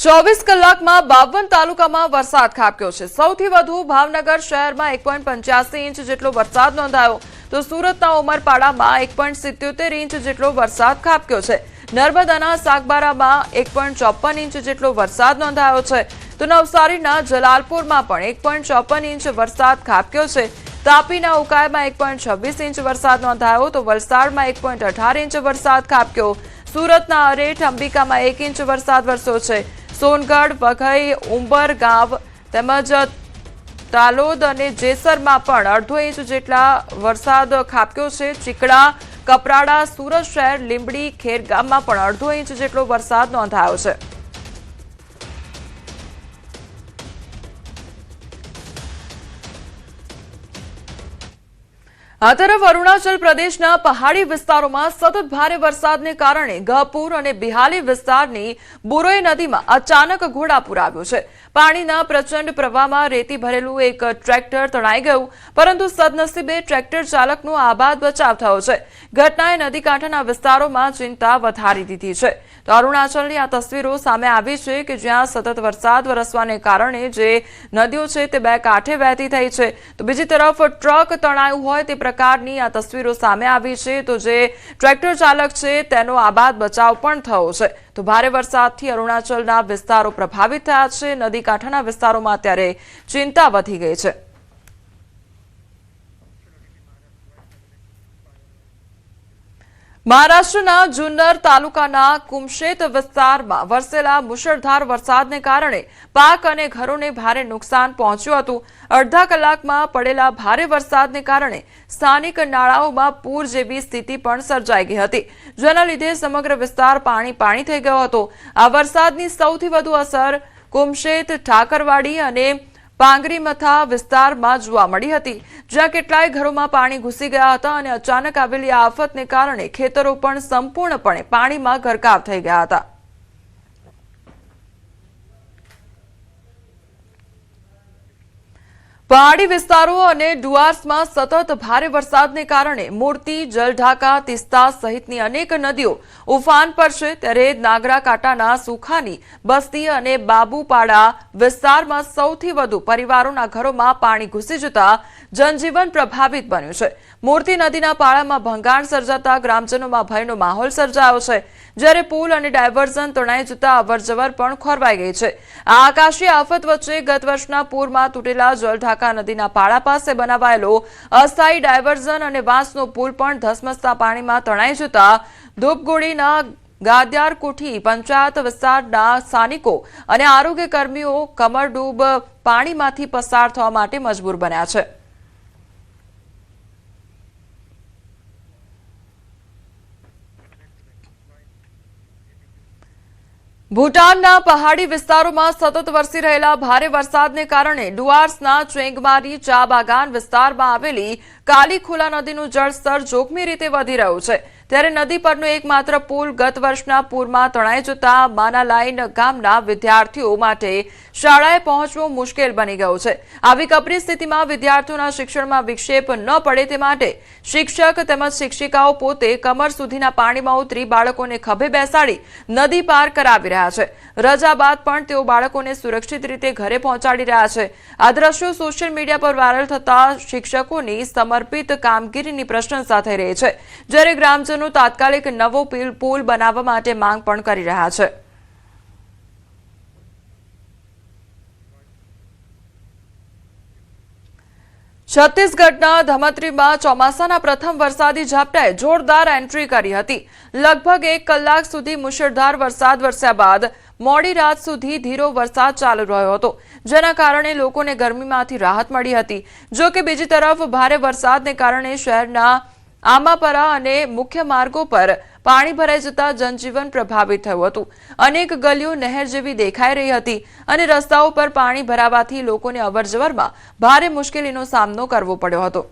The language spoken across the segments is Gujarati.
24 કલાકમાં 52 તાલુકામાં વરસાદ ખાબક્યો છે। સૌથી વધુ ભાવનગર શહેરમાં 1.85 ઇંચ જેટલો વરસાદ નોંધાયો તો સુરતના ઉમરપાડામાં 1.77 ઇંચ જેટલો વરસાદ ખાબક્યો છે। નર્મદાના સાગબારામાં 1.54 ઇંચ જેટલો વરસાદ નોંધાયો છે તો નવસારીના જલાલપુરમાં પણ 1.54 ઇંચ વરસાદ ખાબક્યો છે। તાપીના ઉકાઈમાં 1.26 ઇંચ વરસાદ નોંધાયો તો વલસાડમાં 1.18 ઇંચ વરસાદ ખાબક્યો। સુરતના અરેઠ અંબિકામાં 1 ઇંચ વરસાદ વરસ્યો છે। સોનગઢ વઘઈ ઉંબરગાંવ તેમજ તાલોદ અને જેસરમાં પણ અડધો ઇંચ જેટલા વરસાદ ખાબક્યો છે। ચીકડા કપરાડા સુરત શહેર લીંબડી ખેરગામમાં પણ અડધો ઇંચ જેટલો વરસાદ નોંધાયો છે। આ તરફ અરુણાચલ પ્રદેશના પહાડી વિસ્તારોમાં સતત ભારે વરસાદને કારણે ગહપુર અને બિહાલી વિસ્તારની બુરોઈ નદીમાં અચાનક ઘોડાપૂર આવ્યું છે। પાણીના પ્રચંડ પ્રવાહમાં રેતી ભરેલું એક ટ્રેક્ટર તણાઈ ગયું પરંતુ સદનસીબે ટ્રેક્ટર ચાલકનો આબાદ બચાવ થયો છે। ઘટનાએ નદી કાંઠાના વિસ્તારોમાં ચિંતા વધારી દીધી છે। તો અરુણાચલની આ તસવીરો સામે આવી છે કે જ્યાં સતત વરસાદ વરસવાને કારણે જે નદીઓ છે તે બે કાંઠે વહેતી થઈ છે તો બીજી તરફ ટ્રક તણાયું હોય તે પ્રકારની આ તસવીરો સામે આવી છે તો જે ટ્રેક્ટર ચાલક છે તેનો આબાદ બચાવ પણ થયો છે। તો ભારે વરસાદથી અરુણાચલના વિસ્તારો પ્રભાવિત થયા છે। નદી કાંઠાના વિસ્તારોમાં અત્યારે ચિંતા વધી ગઈ છે। મહારાષ્ટ્રના જુન્નર તાલુકાના કુમશેત વિસ્તારમાં વરસેલા મુશળધાર વરસાદને કારણે પાક અને ઘરોને ભારે નુકસાન પહોંચ્યું હતું। અડધા કલાકમાં પડેલા ભારે વરસાદને કારણે સ્થાનિક નાળાઓમાં પૂર જેવી સ્થિતિ પણ સર્જાઈ ગઈ હતી જેના લીધે સમગ્ર વિસ્તાર પાણી થઈ ગયો હતો। આ વરસાદની સૌથી વધુ અસર કુમશેત ઠાકરવાડી અને પાંગરીમથા વિસ્તારમાં જોવા મળી હતી જ્યાં કેટલાય ઘરોમાં પાણી ઘૂસી ગયા હતા અને અચાનક આવેલી આ આફતને કારણે ખેતરો પણ સંપૂર્ણપણે પાણીમાં ગરકાવ થઈ ગયા હતા। પહાડી વિસ્તારો અને ડુઆર્સમાં સતત ભારે વરસાદને કારણે મૂર્તિ જલઢાકા તિસ્તા સહિતની અનેક નદીઓ ઉફાન પર છે ત્યારે નાગરાકાંટાના સુખાની બસ્તી અને બાબુપાડા વિસ્તારમાં સૌથી વધુ પરિવારોના ઘરોમાં પાણી ઘૂસી જતા જનજીવન પ્રભાવિત બન્યું છે। મૂર્તિ નદીના પાળામાં ભંગાણ સર્જાતા ગ્રામજનોમાં ભયનો માહોલ સર્જાયો છે જ્યારે પુલ અને ડાયવર્ઝન તણાઈ જતા અવરજવર પણ ખોરવાઈ ગઈ છે। આ આકાશી આફત વચ્ચે ગત વર્ષના પૂરમાં તૂટેલા જલઢાકા નદીના પાળા પાસે બનાવાયેલો અસ્થાયી ડાયવર્ઝન અને વાંસનો પુલ પણ ધસમસતા પાણીમાં તણાઈ જતા ધૂપગુડીના ગાદ્યારકુઠી પંચાયત વિસ્તારના સ્થાનિકો અને આરોગ્ય કર્મીઓ કમરડૂબ પાણીમાંથી પસાર થવા માટે મજબૂર બન્યા છે। ભૂટાનના પહાડી વિસ્તારોમાં સતત વરસી રહેલા ભારે વરસાદને કારણે ડુઆર્સના ચેંગમારી ચા બાગાન વિસ્તારમાં આવેલી કાલીખુલા નદીનું જળસ્તર જોખમી રીતે વધી રહ્યું છે ત્યારે નદી પરનો એકમાત્ર પુલ ગત વર્ષના પૂરમાં તણાઈ જતા માનાલાઈન ગામના વિદ્યાર્થીઓ માટે શાળાએ પહોંચવું મુશ્કેલ બની ગયું છે। આવી કપરી સ્થિતિમાં વિદ્યાર્થીઓના શિક્ષણમાં વિક્ષેપ ન પડે તે માટે શિક્ષક તેમજ શિક્ષિકાઓ પોતે કમર સુધીના પાણીમાં ઉતરી બાળકોને ખભે બેસાડી નદી પાર કરાવી રહ્યા છે। રજા બાદ પણ તેઓ બાળકોને સુરક્ષિત રીતે ઘરે પહોંચાડી રહ્યા છે। આ દ્રશ્યો સોશિયલ મીડિયા પર વાયરલ થતા શિક્ષકોની સમર્પિત કામગીરીની પ્રશંસા થઈ રહી છે જ્યારે ગ્રામજનો તાત્કાલિક નવો પુલ બનાવવા માટે માંગ પણ કરી રહ્યા છે। છત્તીસગઢના ધમત્રીમાં ચોમાસાના પ્રથમ વરસાદી ઝાપટાએ જોરદાર એન્ટ્રી કરી હતી। લગભગ 1 કલાક સુધી મુશળધાર વરસાદ વરસ્યા બાદ મોડી રાત સુધી ધીરો વરસાદ ચાલુ રહ્યો હતો જેના કારણે લોકોને ગરમીમાંથી રાહત મળી હતી। જો કે બીજી તરફ ભારે વરસાદને કારણે શહેરના આમાપરા અને મુખ્ય માર્ગો પર પાણી ભરાઈ જતા જનજીવન પ્રભાવિત થયું હતું। અનેક ગલીઓ નહેર જેવી દેખાઈ રહી હતી અને રસ્તાઓ પર પાણી ભરાવાથી લોકોને અવરજવરમાં ભારે મુશ્કેલીનો સામનો કરવો પડ્યો હતો।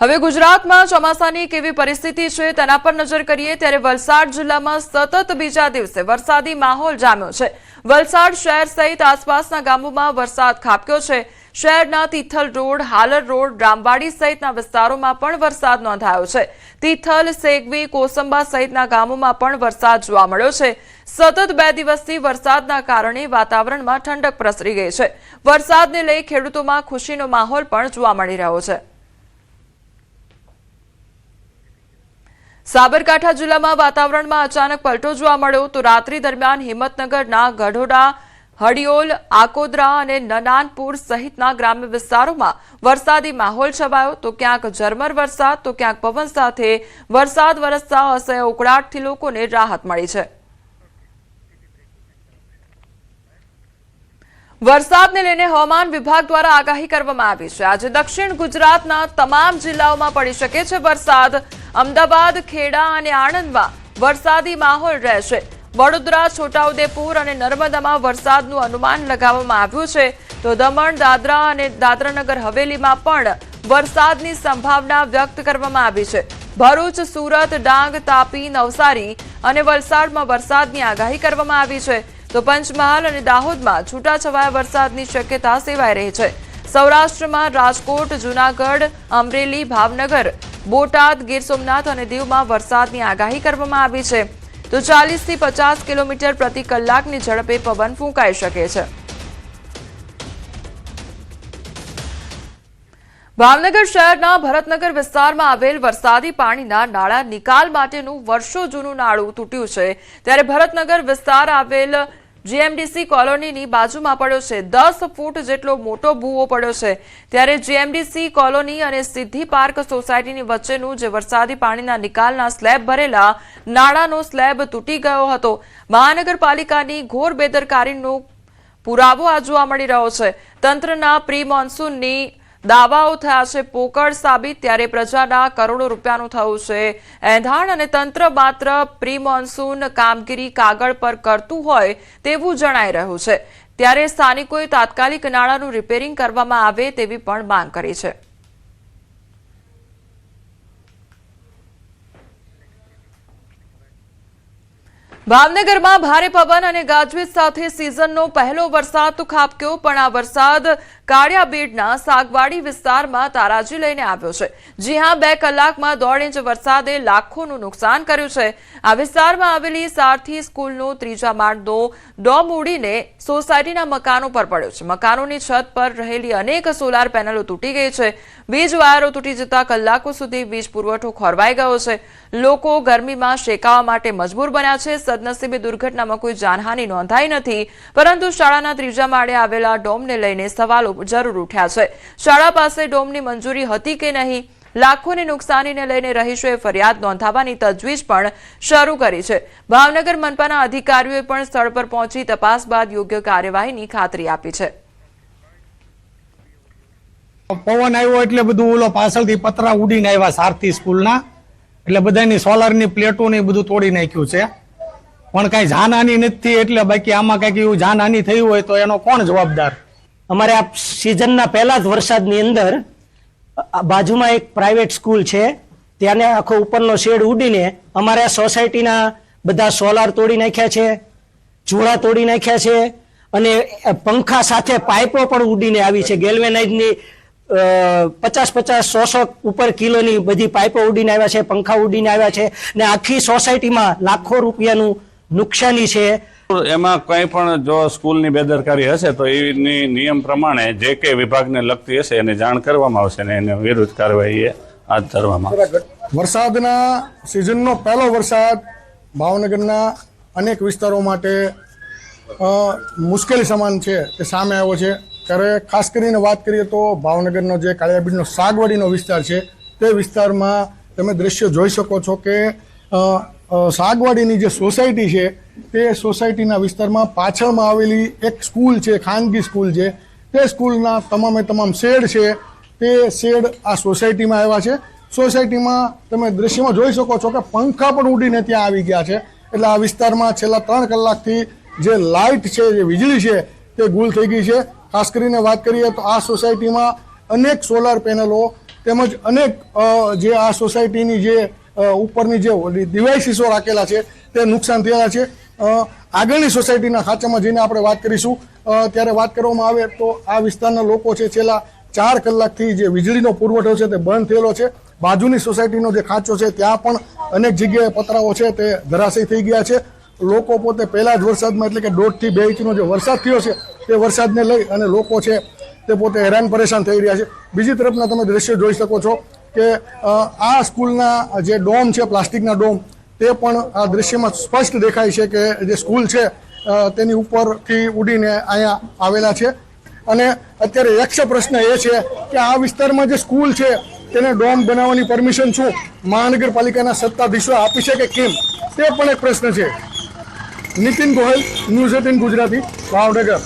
હવે ગુજરાતમાં ચોમાસાની કેવી પરિસ્થિતિ છે તેના પર નજર કરીએ ત્યારે વલસાડ જિલ્લામાં સતત બીજા દિવસે વરસાદી માહોલ જામ્યો છે। વલસાડ શહેર સહિત આસપાસના ગામોમાં વરસાદ ખાબક્યો છે। શહેરના તિથલ રોડ, હાલર રોડ, રામવાડી સહિતના વિસ્તારોમાં પણ વરસાદ નોંધાયો છે. તિથલ, સેગવી, કોસંબા સહિતના ગામોમાં પણ વરસાદ જોવા મળ્યો છે. સતત 2 દિવસથી વરસાદના કારણે વાતાવરણમાં ઠંડક પ્રસરી ગઈ છે. વરસાદને લઈ ખેડૂતોમાં ખુશીનો માહોલ પણ જોવા મળી રહ્યો છે. સાબરકાંઠા જિલ્લામાં વાતાવરણમાં અચાનક પલટો જોવા મળ્યો તો રાત્રિ દરમિયાન હિંમતનગરના ગઢોડા, હડિયોલ, આકોદરા અને નનાનપુર સહિતના ગ્રામ્ય વિસ્તારોમાં વરસાદી માહોલ છવાયો તો ક્યાંક ઝરમર વરસાદ તો ક્યાંક પવન સાથે વરસાદ વરસતા અસહ્ય ઉકળાટથી લોકોને રાહત મળી છે. વરસાદને લઈને હવામાન વિભાગ દ્વારા આગાહી કરવામાં આવી છે. આજે દક્ષિણ ગુજરાતના તમામ જિલ્લાઓમાં પડી શકે છે વરસાદ. અમદાવાદ, ખેડા અને આણંદમાં વરસાદી માહોલ રહેશે. વડોદરા, છોટાઉદેપુર અને નર્મદામાં વરસાદનું અનુમાન લગાવવામાં આવ્યું છે તો દમણ, દાદરા અને દાદરાનગર હવેલીમાં પણ વરસાદની સંભાવના વ્યક્ત કરવામાં આવી છે. ભરૂચ, સુરત, ડાંગ, તાપી, નવસારી અને વલસાડમાં વરસાદની આગાહી કરવામાં આવી છે તો પંચમહાલ અને દાહોદમાં છૂટાછવાયા વરસાદની શક્યતા સેવાઈ રહી છે. સૌરાષ્ટ્રમાં રાજકોટ, જૂનાગઢ, અમરેલી, ભાવનગર, બોટાદ, ગીર સોમનાથ અને દીવમાં વરસાદની આગાહી કરવામાં આવી છે તો 40 થી 50 કિલોમીટર પ્રતિ કલાકની ઝડપે પવન ફૂંકાઈ શકે છે. ભાવનગર શહેરના ભરતનગર વિસ્તારમાં આવેલ વરસાદી પાણીના નાળા નિકાલ માટેનું વર્ષો જૂનું નાળું તૂટ્યું છે. ત્યારે ભરતનગર વિસ્તાર આવેલ જીએમડીસી કોલોનીની બાજુમાં પડ્યો છે. 10 ફૂટ જેટલો મોટો ભૂવો પડ્યો છે. ત્યારે જીએમડીસી કોલોની અને સિદ્ધિ પાર્ક સોસાયટીની વચ્ચેનું જે વરસાદી પાણીના નિકાલના સ્લેબ ભરેલા નાળાનો સ્લેબ તૂટી ગયો હતો. મહાનગરપાલિકાની ઘોર બેદરકારીનો પુરાવો આ જોવા મળી રહ્યો છે. તંત્રના પ્રી મોન્સૂનની દાવાઓ થયા છે પોકળ સાબિત. ત્યારે પ્રજાના કરોડો રૂપિયાનું થયું છે એંધાણ અને તંત્ર માત્ર પ્રી મોન્સૂન કામગીરી કાગળ પર કરતું હોય તેવું જણાઈ રહ્યું છે. ત્યારે સ્થાનિકોએ તાત્કાલિક નાળાનું રિપેરિંગ કરવામાં આવે તેવી પણ માંગ કરી છે. ભાવનગરમાં ભારે પવન અને ગાજવીજ સાથે સિઝનનો પહેલો વરસાદ તો ખાબક્યો પણ આ વરસાદ કાળિયાબેડના સાગવાડી વિસ્તારમાં તારાજી લઈને આવ્યો છે. જી હા, 2 કલાકમાં 1.5 ઇંચ વરસાદે લાખોનું નુકસાન કર્યું છે. આ વિસ્તારમાં આવેલી સારથી સ્કૂલનો 3જા માળનો ડોમ ઉડીને સોસાયટીના મકાનો પર પડ્યો છે. મકાનોની છત પર રહેલી અનેક સોલાર પેનલો તૂટી ગઈ છે. વીજ વાયરો તૂટી જતા કલાકો સુધી વીજ પુરવઠો ખોરવાઈ ગયો છે. લોકો ગરમીમાં શેકાવા માટે મજબૂર બન્યા છે. સદનસીબે દુર્ઘટનામાં કોઈ જાનહાનિ નોંધાઈ નથી પરંતુ શાળાના 3જા માળે આવેલા ડોમને લઈને સવાલો જરૂર ઉઠ્યા છે. શાળા પાસે ડોમની મંજૂરી હતી કે નહીં? લાખોની નુકસાનીને લઈને રહીશોએ ફરિયાદ નોંધાવવાની તજવીજ પણ શરૂ કરી છે. ભાવનગર મનપાના અધિકારીઓએ પણ સ્થળ પર પહોંચી તપાસ બાદ યોગ્ય કાર્યવાહીની ખાતરી આપી છે. પવન આવ્યો એટલે બધું ઓલો પાછળથી પતરા ઉડીને આવ્યા સારથી સ્કૂલના, એટલે બધાની સોલારની પ્લેટો ને બધું તોડી નાખ્યું છે. પણ કઈ જાનહાની નથી. એટલે બાકી આમાં કઈક એવું જાનહાની થઈ હોય તો એનો કોણ જવાબદાર? અમારે આ સિઝનના પહેલા જ વરસાદની અંદર બાજુમાં એક પ્રાઇવેટ સ્કૂલ છે, ત્યાંને આખો ઉપરનો શેડ ઉડીને અમારે આ સોસાયટીના બધા સોલાર તોડી નાખ્યા છે, ચૂલા તોડી નાખ્યા છે અને પંખા સાથે પાઇપો પણ ઉડીને આવી છે. ગેલ્વેનાઇઝની 50-100 ઉપર કિલોની બધી પાઇપો ઉડીને આવ્યા છે, પંખા ઉડીને આવ્યા છે ને આખી સોસાયટીમાં લાખો રૂપિયાનું નુકસાની છે. એમાં કંઈ પણ જો સ્કૂલની બેદરકારી હશે તો એની નિયમ પ્રમાણે જે કે વિભાગને લગતી હશે એને જાણ કરવામાં આવશે ને એને વિરુદ્ધ કાર્યવાહી હાથ ધરવામાં આવશે. વરસાદના સિઝનનો પહેલો વરસાદ ભાવનગરના અનેક વિસ્તારો માટે મુશ્કેલી સમાન છે તે સામે આવ્યો છે. ત્યારે ખાસ કરીને વાત કરીએ તો ભાવનગરનો જે કાળિયાબીડનો સાગવાડીનો વિસ્તાર છે તે વિસ્તારમાં તમે દ્રશ્ય જોઈ શકો છો કે સાગવાડીની જે સોસાયટી છે તે સોસાયટીના વિસ્તારમાં પાછળમાં આવેલી એક સ્કૂલ છે, ખાનગી સ્કૂલ છે. તે સ્કૂલના તમામ શેડ છે તે શેડ આ સોસાયટીમાં આવ્યા છે. સોસાયટીમાં તમે દ્રશ્યમાં જોઈ શકો છો કે પંખા પણ ઉડીને ત્યાં આવી ગયા છે. એટલે આ વિસ્તારમાં છેલ્લા 3 કલાકથી જે લાઇટ છે, જે વીજળી છે તે ગુલ થઈ ગઈ છે. ખાસ કરીને વાત કરીએ તો આ સોસાયટીમાં અનેક સોલાર પેનલો તેમજ અનેક જે આ સોસાયટીની જે ઉપરની જે ડિવાઇસીસો રાખેલા છે તે નુકસાન થયેલા છે. આગળની સોસાયટીના ખાંચામાં જઈને આપણે વાત કરીશું. ત્યારે વાત કરવામાં આવે તો આ વિસ્તારના લોકો છે છેલ્લા 4 કલાકથી જે વીજળીનો પુરવઠો છે તે બંધ થયેલો છે. બાજુની સોસાયટીનો જે ખાંચો છે ત્યાં પણ અનેક જગ્યાએ પતરાઓ છે તે ધરાશયી થઈ ગયા છે. લોકો પોતે પહેલા જ વરસાદમાં એટલે કે 1.5 થી 2 ઇંચનો જે વરસાદ થયો છે તે વરસાદને લઈ અને લોકો છે તે પોતે હેરાન પરેશાન થઈ રહ્યા છે. બીજી તરફના તમે દ્રશ્ય જોઈ શકો છો કે આ સ્કૂલના જે ડોમ છે, પ્લાસ્ટિકના ડોમ, તે પણ આ દ્રશ્યમાં સ્પષ્ટ દેખાય છે કે જે સ્કૂલ છે તેની ઉપરથી ઉડીને અહીંયા આવેલા છે. અને અત્યારે યક્ષ પ્રશ્ન એ છે કે આ વિસ્તારમાં જે સ્કૂલ છે તેને ડોમ બનાવવાની પરમિશન શું મહાનગરપાલિકાના સત્તાધીશો આપી છે કે કેમ, તે પણ એક પ્રશ્ન છે. નીતિન ગોહિલ, ન્યૂઝ 18 ગુજરાતી, ભાવનગર.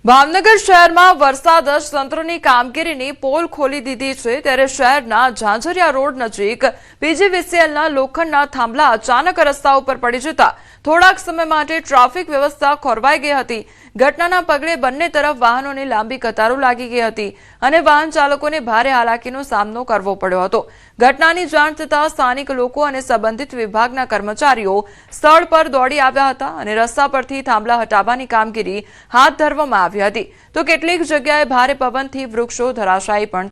ભાવનગર શહેરમાં વરસાદ જ તંત્રની કામગીરીની પોલ ખોલી દીધી છે. ત્યારે શહેરના ઝાંઝરિયા રોડ નજીક પીજીવીસીએલના લોખંડના થાંભલા અચાનક રસ્તા ઉપર પડી જતા થોડાક સમય માટે ટ્રાફિક વ્યવસ્થા ખોરવાઈ ગઈ હતી. ઘટનાના પગલે બંને તરફ વાહનોની લાંબી કતારો લાગી ગઈ હતી અને વાહન ચાલકોને ભારે હાલાકીનો સામનો કરવો પડ્યો હતો. ઘટનાની જાણ થતાં સ્થાનિક લોકો અને સંબંધિત વિભાગના કર્મચારીઓ સ્થળ પર દોડી આવ્યા હતા અને રસ્તા પરથી થાંભલા હટાવવાની કામગીરી હાથ ધરવામાં આવી હતી. તો કેટલીક જગ્યાએ ભારે પવનથી વૃક્ષો ધરાશાયી પણ